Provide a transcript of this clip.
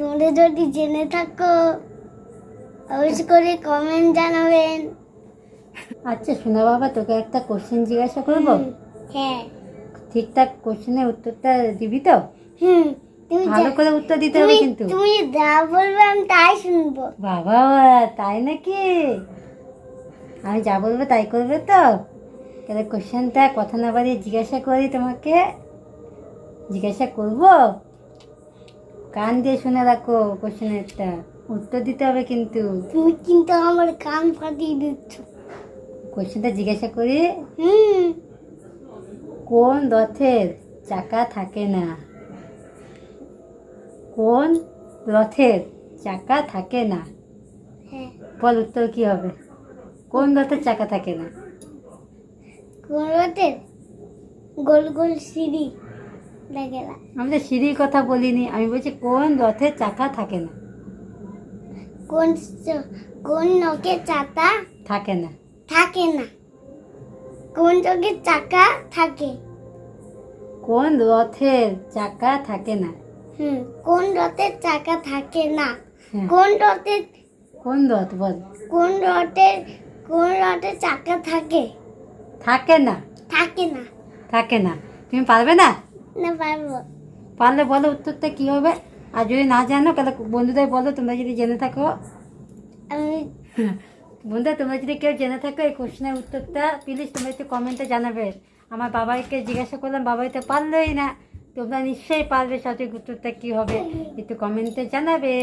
তোমরা যদি জেনে থাকো অবশ্যই করে কমেন্ট জানাবেন। আচ্ছা শোনা বাবা, তোকে একটা কোশ্চেন জিজ্ঞাসা করবো। হ্যাঁ। ঠিকঠাক কোশ্চেনের উত্তরটা দিবি তো? হুম। তুমি ভালো করে উত্তর দিতে হবে কিন্তু। তুমি যা বলবে আমি তাই শুনবো। বাবা, তাই নাকি? আমি যা বলবো তাই করবে তো? তাহলে কোশ্চেনটা কথা না বাড়িয়ে জিজ্ঞাসা করি তোমাকে। জিজ্ঞাসা করবো, কান দিয়ে শুনে রাখো। কোশ্চেনেরটা উত্তর দিতে হবে কিন্তু। তুমি কিন্তু আমার কান ফাটিয়ে দিচ্ছ। কোশ্চেনটা জিজ্ঞাসা করি। হুম। কোন রথের চাকা থাকে না? কোন রথের চাকা থাকে না? হ্যাঁ। বল উত্তর কি হবে? কোন রথের চাকা থাকে না? কোন রথের? গোল গোল সিঁড়ি দেখে না। আমি তো সিঁড়ির কথা বলিনি, আমি বলছি কোন রথের চাকা থাকে না। কোন কোন নখের চাকা থাকে না। থাকে না? কোন চোখের চাকা থাকে? কোন রথের চাকা থাকে না? কোন রথের চাকা থাকে না? হ্যাঁ। কোন রথের কোন রথ বল? কোন রথের কোন রথের চাকা থাকে? থাকে না। থাকে না। থাকে না। তুমি পারবে না? না পারবো। পারলে বলো উত্তরটা কি হবে। আর যদি না জানো তাহলে বন্ধুদের বলো, তোমরা যদি জেনে থাকো। আমি বন্ধুরা, তোমরা যদি কেউ জেনে থাকো এই কোশ্চেনের উত্তরটা, প্লিজ তোমরা একটু কমেন্টে জানাবে। আমার বাবাকে জিজ্ঞাসা করলাম, বাবাই তো পারলোই না। তোমরা নিশ্চয়ই পারবে, সঠিক উত্তরটা কি হবে একটু কমেন্টে জানাবে।